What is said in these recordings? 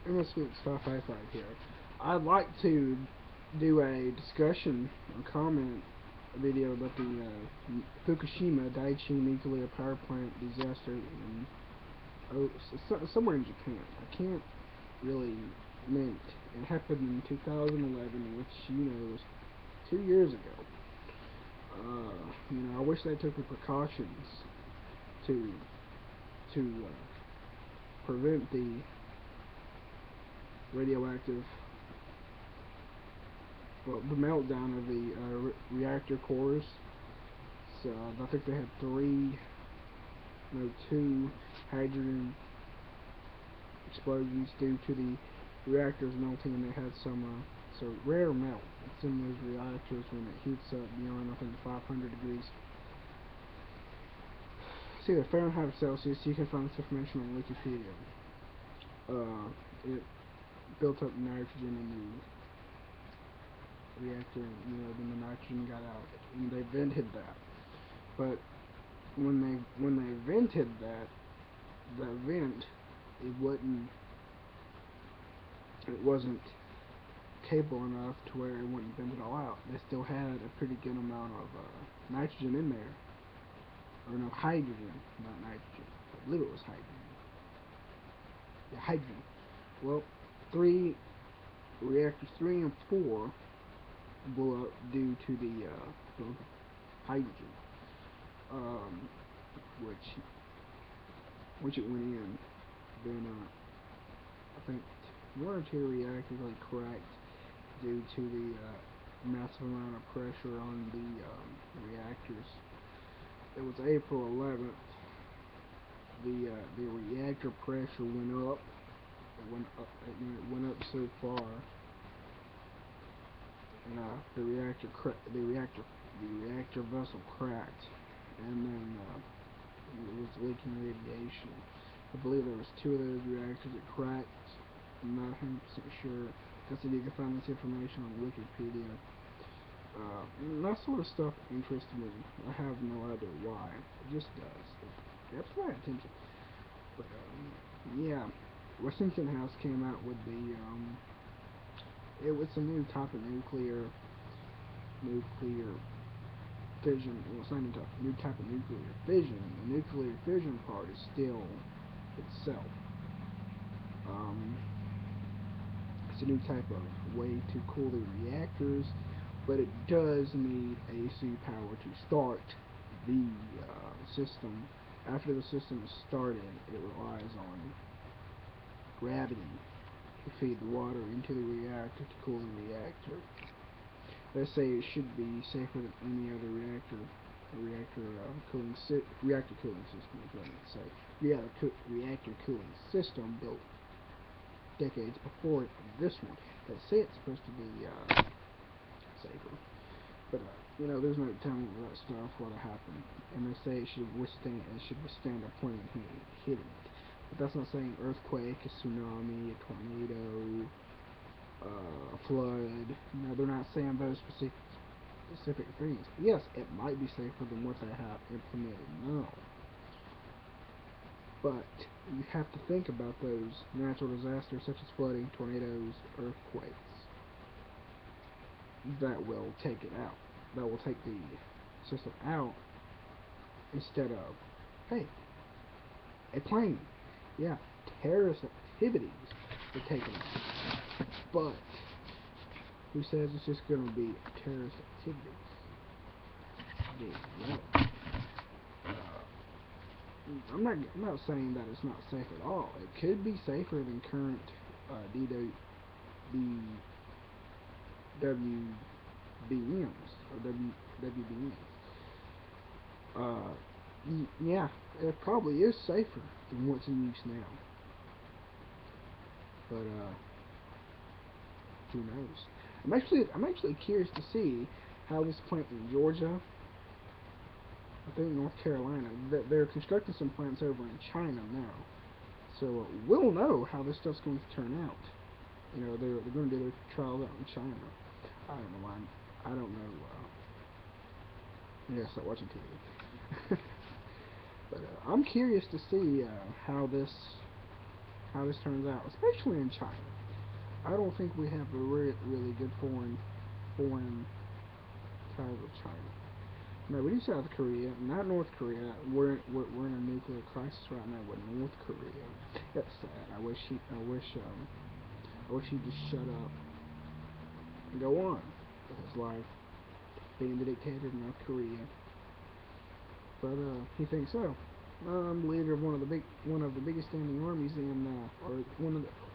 Innocent Stuff I Fight here. I'd like to do a discussion or comment video about the Fukushima Daiichi nuclear power plant disaster in somewhere in Japan. I can't really name it. It happened in 2011, which was 2 years ago. I wish they took the precautions to prevent the radioactive, well, the meltdown of the reactor cores. So I think they had three, no, two hydrogen explosions due to the reactors melting, and they had some rare melt. It's in those reactors when it heats up beyond, I think, 500 degrees. See the Fahrenheit or Celsius. You can find this information on Wikipedia. It built up nitrogen in the reactor, and then the nitrogen got out, and they vented that. But when they vented that, the vent, it wasn't capable enough to where it wouldn't vent it all out. They still had a pretty good amount of nitrogen in there, or no, hydrogen, not nitrogen. I believe it was hydrogen. Yeah, hydrogen. Well, reactors 3 and 4 blew up due to the hydrogen, um, which it went in. Then I think 1 or 2 reactors like cracked due to the massive amount of pressure on the reactors. It was April 11th. The reactor pressure went up. It went up so far, and the reactor vessel cracked, and then it was leaking radiation. I believe there was 2 of those reactors that cracked. I'm not 100% sure. Like I said, you can find this information on Wikipedia. That sort of stuff interests me. I have no idea why. It just does. You have to pay attention. But yeah, Westinghouse House came out with it was a new type of nuclear fission. Well, it's not a new type of nuclear fission. The nuclear fission part is still itself. Um, it's a new type of way to cool the reactors, but it does need AC power to start the system. After the system is started, it relies on gravity to feed the water into the reactor to cool the reactor. They say it should be safer than any other reactor cooling system is what I say. Reactor cooling system built decades before this one. They say it's supposed to be safer, but there's no telling that stuff what'll happen. And they say it should withstand a plane hitting it. But that's not saying earthquake, a tsunami, a tornado, a flood. They're not saying those specific things. Yes, it might be safer than what they have implemented now, but you have to think about those natural disasters such as flooding, tornadoes, earthquakes that will take it out. That will take the system out instead of, hey, a plane. Yeah, terrorist activities are taken out. But who says it's just going to be terrorist activities? Yeah, I'm not saying that it's not safe at all. It could be safer than current DWBMs or WBMs. Yeah, it probably is safer than what's in use now. But who knows? I'm actually curious to see how this plant in Georgia, I think North Carolina, they're constructing some plants over in China now. So we'll know how this stuff's going to turn out. They're going to do their trials out in China. I don't know why. I don't know. I gotta start watching TV. But I'm curious to see how this how this turns out, especially in China. I don't think we have a really good foreign ties with China. No, we do South Korea, not North Korea. We're in a nuclear crisis right now with North Korea. That's sad. I wish he'd just shut up and go on with his life, being the dictator of North Korea. But he thinks so. Leader of one of the biggest standing armies in, or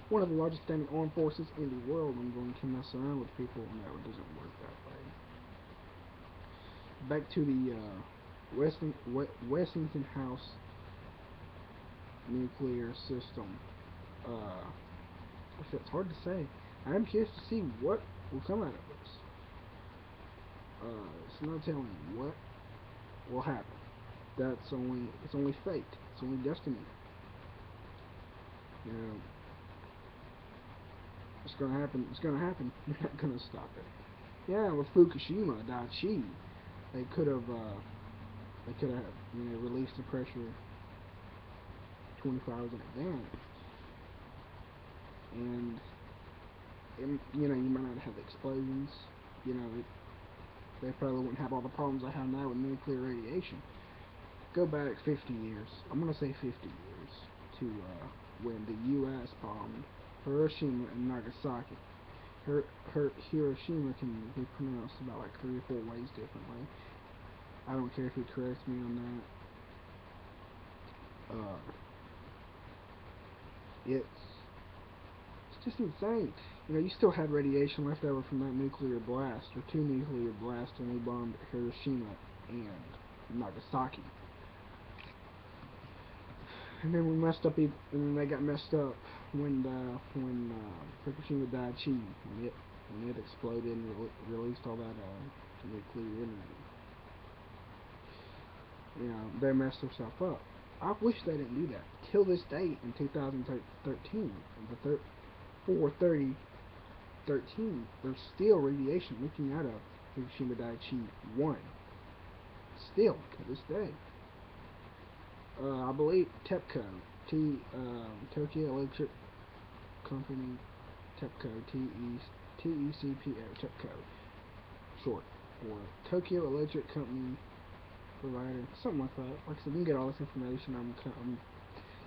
one of the largest standing armed forces in the world. I'm going to mess around with people. No, it doesn't work that way. Back to the Westinghouse House nuclear system. It's hard to say. I'm curious to see what will come out of this. It's not telling you what will happen. It's only fate. It's only destiny. You know, it's gonna happen. It's gonna happen. You're not gonna stop it. Yeah, with Fukushima Daiichi, they could have released the pressure 24 hours in advance, and you might not have explosions. They probably wouldn't have all the problems I have now with nuclear radiation. Go back 50 years. I'm gonna say 50 years to when the U.S. bombed Hiroshima and Nagasaki. Hiroshima can be pronounced about like 3 or 4 ways differently. I don't care if he corrects me on that. It's just insane. You still had radiation left over from that nuclear blast, or 2 nuclear blasts when we bombed Hiroshima and Nagasaki. And then we messed up, and then they got messed up when Fukushima Daiichi, when it exploded and released all that nuclear energy. They messed themselves up. I wish they didn't do that. Till this day, in 2013, 4/30/13, there's still radiation leaking out of Fukushima Daiichi 1. Still, to this day. I believe TEPCO, Tokyo Electric Company, TEPCO, TECPO, short, or Tokyo Electric Company Provider, something like that. Like I said, you can get all this information. I'm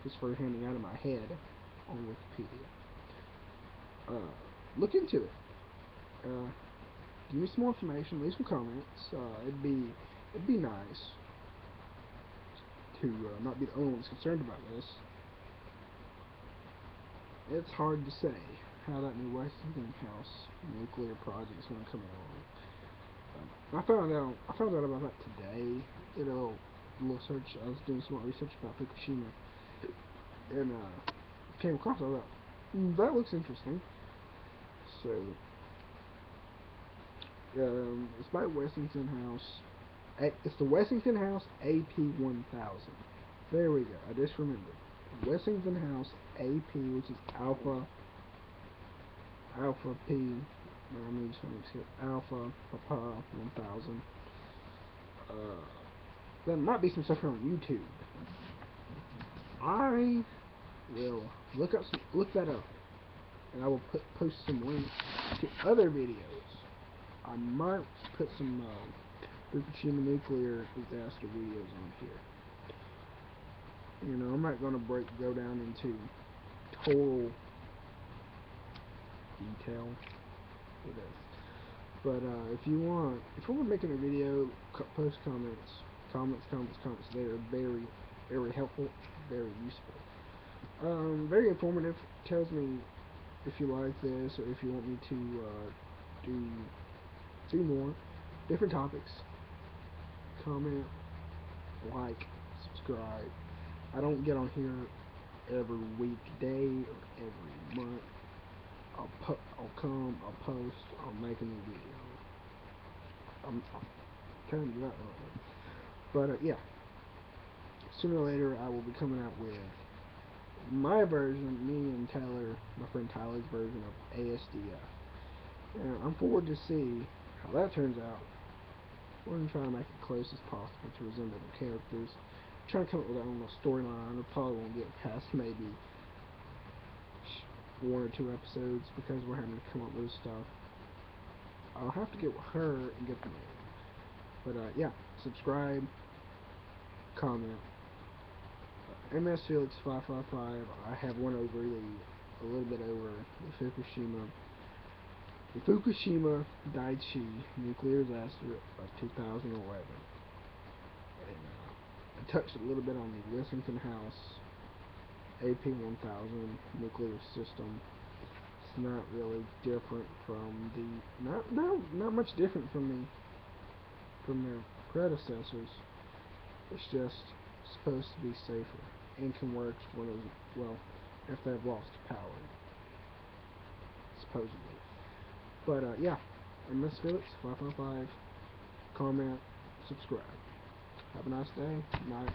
just handing out of my head on Wikipedia. Look into it. Give me some more information. Leave some comments. It'd be nice to not be the only one that's concerned about this. It's hard to say how that new Westinghouse nuclear project is going to come along. I found out about that today. Did a little search. I was doing some more research about Fukushima, and came across all that. That looks interesting. So, it's by Westinghouse. It's the Westinghouse AP1000. There we go. I just remembered. Westinghouse AP, which is Alpha P. Alpha Papa 1000. There might be some stuff here on YouTube. I will look that up, and I will post some links to other videos. I might put some Fukushima nuclear disaster videos on here. I'm not gonna go down into total detail with this. But if we're making a video, post comments. They are very, very helpful, very useful. Very informative. Tells me if you like this or if you want me to do more different topics. Comment, like, subscribe. I don't get on here every weekday or every month. I'll post, I'll make a new video. I'm telling you that right. But yeah, sooner or later I will be coming out with my version, me and Tyler, my friend Tyler's version of ASDF. And I'm forward to see how that turns out. We're going to try to make it close as possible to resemble the characters. Trying to come up with our own little storyline. We probably won't get past maybe 1 or 2 episodes because we're having to come up with stuff. I'll have to get with her and get them in. But yeah, subscribe, comment. MS Felix 555. I have went over a little bit over the Fukushima Daiichi nuclear disaster of 2011. And I touched a little bit on the Westinghouse House AP1000 nuclear system. It's not really different from not much different from their predecessors. It's just supposed to be safer and can work if they've lost power, supposedly. But yeah, MS Felix 555. Comment, subscribe. Have a nice day. Night.